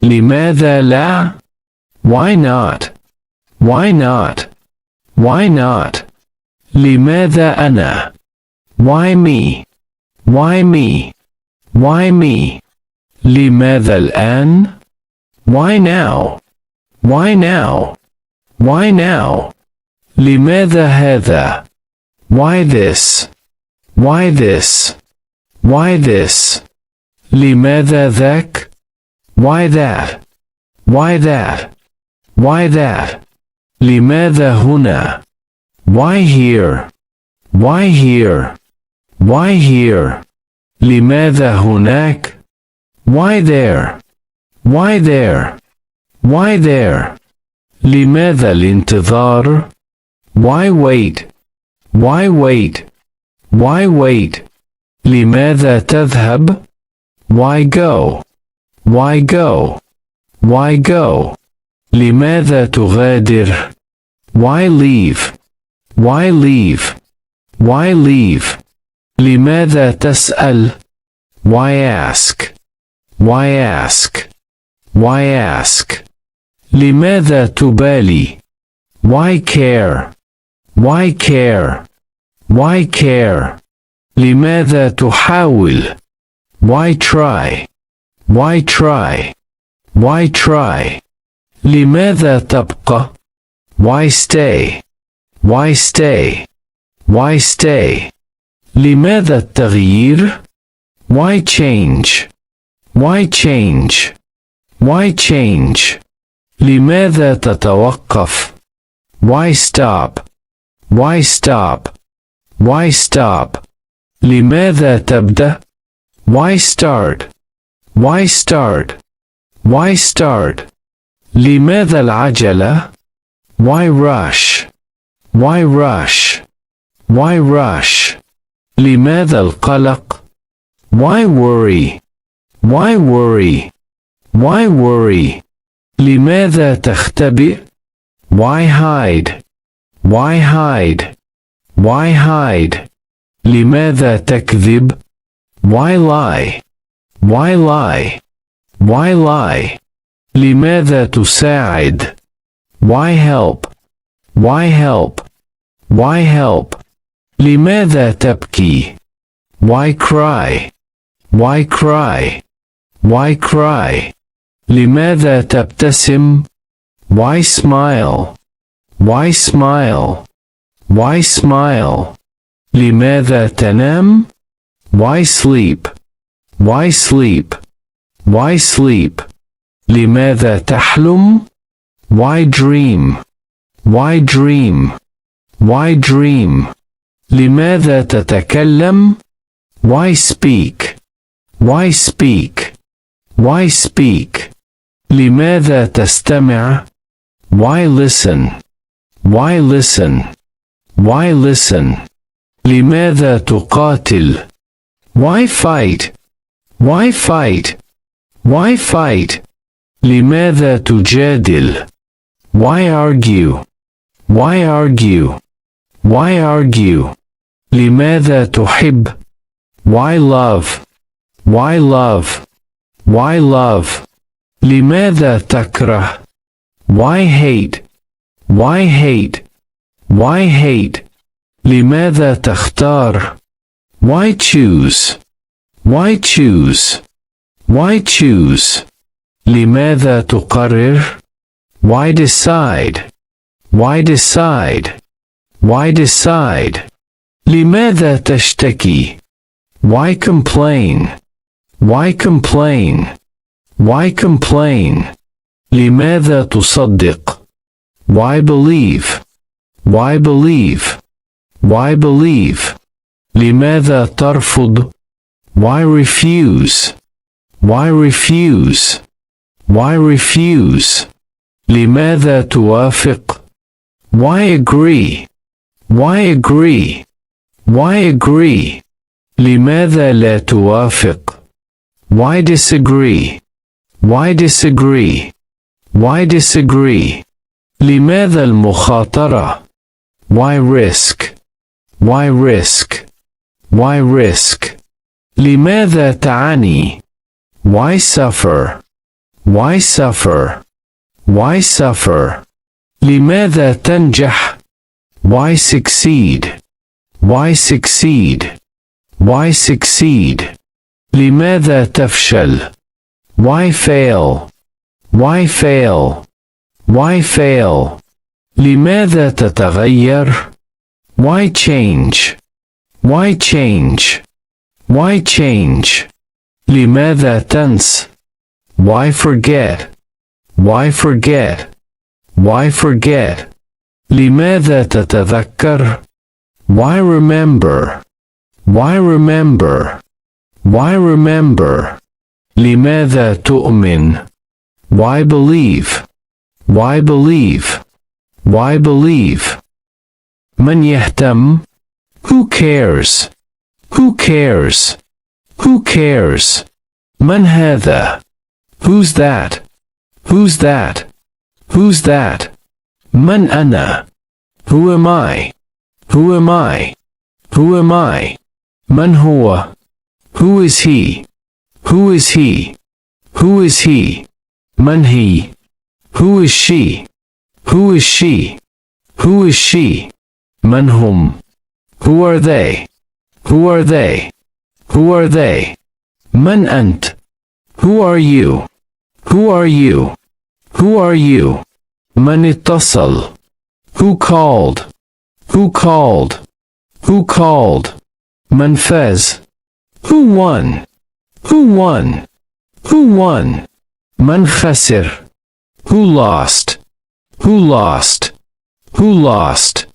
لماذا لا؟ Why not? Why not? Why not? لماذا أنا؟ Why me? Why me? Why me? لماذا الآن؟ Why now? Why now? Why now? لماذا هذا؟ Why this? Why this? Why this? لماذا ذاك؟ Why that? Why that? Why that? لماذا هنا؟ Why here? Why here? Why here? لماذا هناك؟ Why there? Why there? Why there? لماذا الانتظار؟ Why wait? Why wait? Why wait? لماذا تذهب؟ Why go? Why go? Why go? لماذا تغادر؟ Why leave? Why leave? Why leave? لماذا تسأل؟ Why ask? Why ask? Why ask? لماذا تبالي؟ Why care? Why care? Why care? لماذا تحاول؟ Why try? Why try? Why try? لماذا تبقى؟ Why stay? Why stay? Why stay? لماذا التغيير؟ Why change? Why change? Why change? لماذا تتوقف؟ Why stop? Why stop? Why stop? لماذا تبدأ؟ Why start? Why start? Why start? لماذا العجلة؟ Why rush? Why rush? Why rush? لماذا القلق؟ Why worry? Why worry? Why worry? لماذا تختبئ؟ Why hide? Why hide? Why hide? لماذا تكذب؟ Why lie? Why lie? Why lie? لماذا تساعد؟ Why help? Why help? Why help? لماذا تبكي؟ Why cry? Why cry? Why cry? لماذا تبتسم؟ Why smile? Why smile? Why smile? لماذا تنام؟ Why sleep? Why sleep? Why sleep? لماذا تحلم؟ Why dream? Why dream? Why dream? لماذا تتكلم؟ Why speak? Why speak? Why speak? لماذا تستمع؟ Why listen? Why listen? Why listen? لماذا تقاتل؟ Why fight? Why fight? Why fight? لماذا تجادل؟ Why argue? Why argue? Why argue? لماذا تحب؟ Why love? Why love? Why love? لماذا تكره؟ Why hate? Why hate? Why hate? لماذا تختار؟ Why choose? Why choose? Why choose? لماذا تقرر؟ Why decide? Why decide? Why decide? لماذا تشتكي؟ Why complain? Why complain? Why complain? لماذا تصدق؟ Why believe? Why believe? Why believe? لماذا ترفض؟ Why refuse? Why refuse? Why refuse? لماذا توافق؟ Why agree? Why agree? Why agree? لماذا لا توافق؟ Why disagree? Why disagree? Why disagree? لماذا المخاطرة؟ Why risk? Why risk? Why risk? لماذا تعاني؟ Why suffer? Why suffer? Why suffer? لماذا تنجح? Why succeed? Why succeed? Why succeed? لماذا تفشل? Why fail? Why fail? Why fail? لماذا تتغير? Why change? Why change? Why change? لماذا تنس? Why forget? Why forget? Why forget? لماذا تتذكر? Why remember? Why remember? Why remember? لماذا تؤمن? Why believe? Why believe? Why believe? من يهتم? Who cares? Who cares? Who cares? من هذا? Who's that? Who's that? Who's that? من أنا? Who am I? Who am I? Who am I? من هو? Who is he? Who is he? Who is he? من هي? Who is she? Who is she? Who is she? من هم? Who are they? Who are they? Who are they? من أنت? Who are you? Who are you? Who are you? من اتصل? Who called? Who called? Who called? من فاز? Who won? Who won? Who won? من خسر? Who lost? Who lost? Who lost?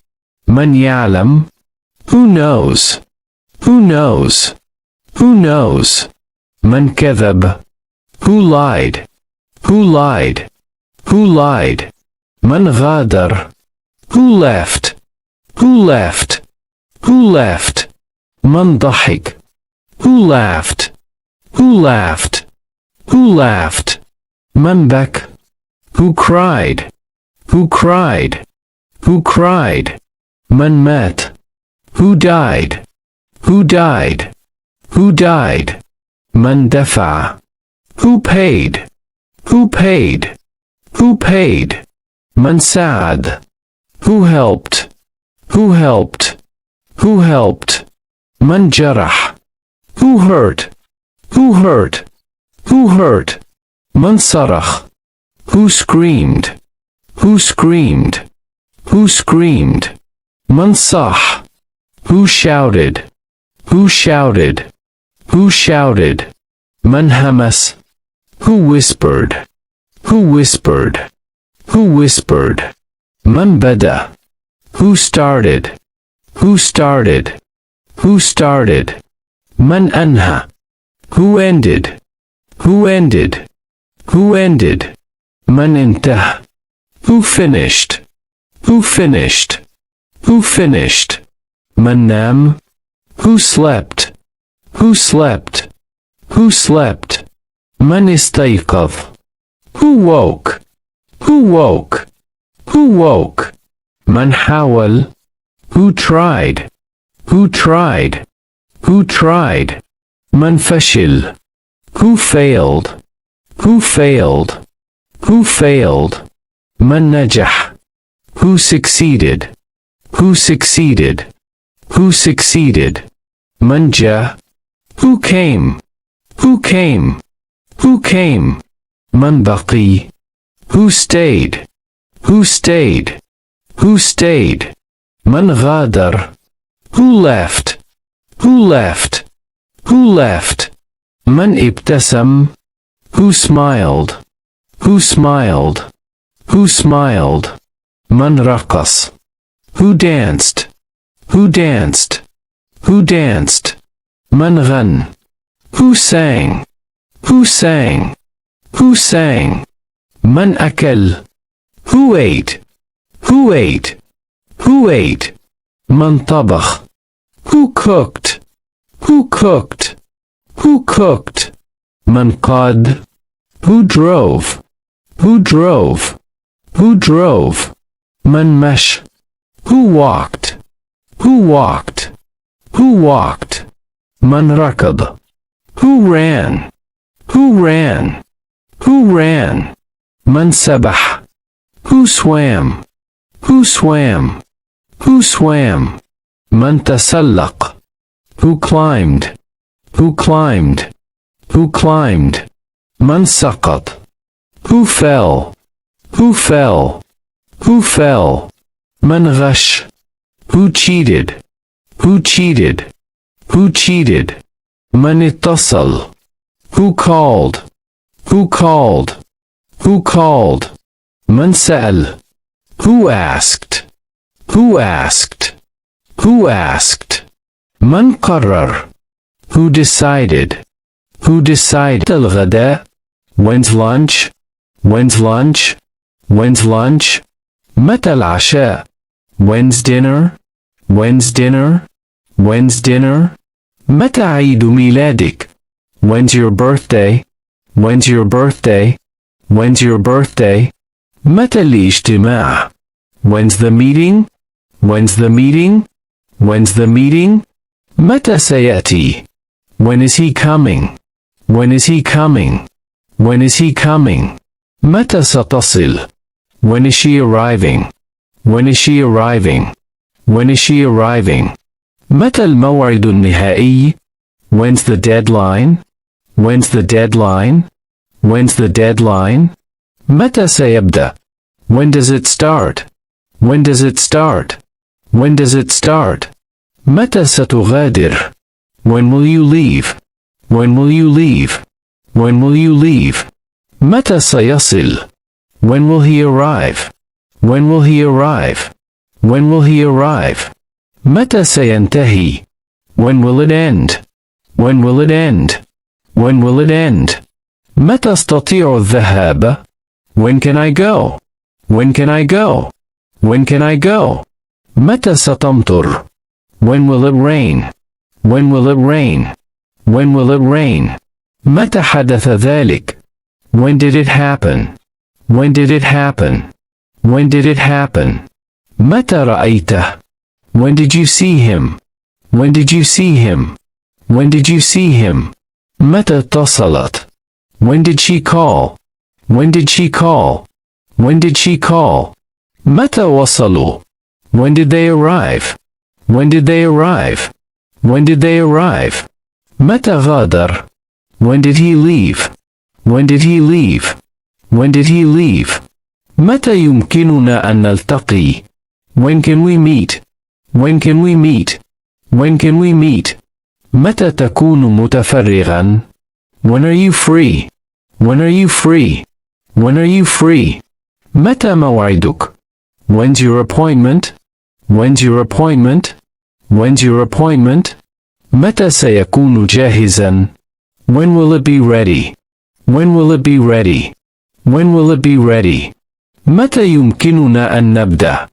من يعلم? Who knows? Who knows? Who knows? من كذب? Who lied? Who lied? Who lied? من غادر? Who left? Who left? Who left? من ضحك? Who laughed? Who laughed? Who laughed? من بكى? Who cried? Who cried? Who cried? من مات? Who died? Who died? Who died? من دفع? Who paid? Who paid? Who paid? من ساعد? Who helped? Who helped? Who helped? من جرح? Who hurt? Who hurt? Who hurt? من صرخ? Who screamed? Who screamed? Who screamed? من صاح? Who shouted? Who shouted? Who shouted? من همس? Who whispered? Who whispered? Who whispered? من بدأ? Who started? Who started? Who started? من أنهى? Who ended? Who ended? Who ended? من انتهى? Who finished? Who finished? Who finished? من نام? Who slept? Who slept? Who slept? من استيقظ? Who woke? Who woke? Who woke? من حاول? Who tried? Who tried? Who tried? من فشل? Who failed? Who failed? Who failed? من نجح? Who succeeded? Who succeeded? Who succeeded? من جاء? Who came? Who came? Who came? من بقي? Who stayed? Who stayed? Who stayed? من غادر? Who left? Who left? Who left? من ابتسم? Who smiled? Who smiled? Who smiled? من رقص? Who danced? Who danced? Who danced? من غنى? Who sang? Who sang? Who sang? من أكل? Who ate? Who ate? Who ate? من طبخ? Who cooked? Who cooked? Who cooked? من قاد? Who drove? Who drove? Who drove? من مشى? Who walked? Who walked? Who walked? من ركض? Who ran? Who ran? Who ran? من سبح. Who swam? Who swam? Who swam? من تسلق. Who climbed? Who climbed? Who climbed? من سقط. Who fell? Who fell? Who fell? من غش. Who cheated? Who cheated? Who cheated? من اتصل. Who called? Who called? Who called? من سأل. Who asked? Who asked? Who asked? من قرر. Who decided? Who decided? الغداء. When's lunch? When's lunch? When's lunch? متى العشاء? When's dinner? When's dinner? When's dinner? متى عيد ميلادك? When's your birthday? When's your birthday? When's your birthday? متى الاجتماع? When's the meeting? When's the meeting? When's the meeting? متى سيأتي? When is he coming? When is he coming? When is he coming? متى ستصل? When is she arriving? When is she arriving? When is she arriving? متى الموعد النهائي? When's the deadline? When's the deadline? When's the deadline? متى سيبدأ? When does it start? When does it start? When does it start? متى ستغادر? When will you leave? When will you leave? When will you leave? متى سيصل? When will he arrive? When will he arrive? When will he arrive? متى سينتهي? When will it end? When will it end? When will it end? متى أستطيع الذهاب? When can I go? When can I go? When can I go? متى ستمطر? When will it rain? When will it rain? When will it rain? متى حدث ذلك? When did it happen? When did it happen? When did it happen? متى رأيته? When did you see him? When did you see him? When did you see him? متى اتصلت? When did she call? When did she call? When did she call? متى وصلوا? When did they arrive? When did they arrive? When did they arrive? متى غادر? When did he leave? When did he leave? When did he leave? متى يمكننا أن نلتقي? When can we meet? When can we meet? When can we meet? متى تكون متفرغا? When are you free? When are you free? When are you free? متى موعدك? When's your appointment? When's your appointment? When's your appointment? متى سيكون جاهزا? When will it be ready? When will it be ready? When will it be ready? متى يمكننا أن نبدأ?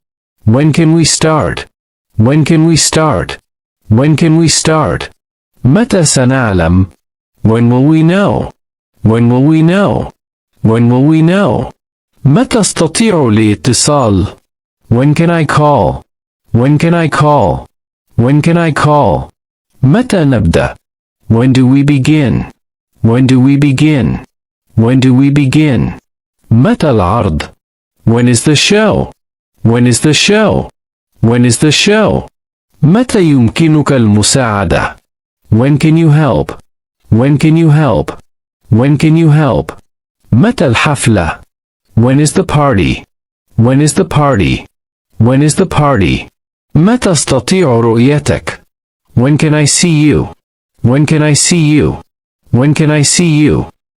When can we start? When can we start? When can we start? متى سنعلم? When will we know? When will we know? When will we know? متى أستطيع الاتصال? When can I call? When can I call? When can I call? متى نبدأ? When do we begin? When do we begin? When do we begin? متى العرض? When is the show? When is the show? When is the show? متى يمكنك المساعدة? When can you help? When can you help? When can you help? متى الحفلة? When is the party? When is the party? When is the party? متى أستطيع رؤيتك? When can I see you? When can I see you? When can I see you?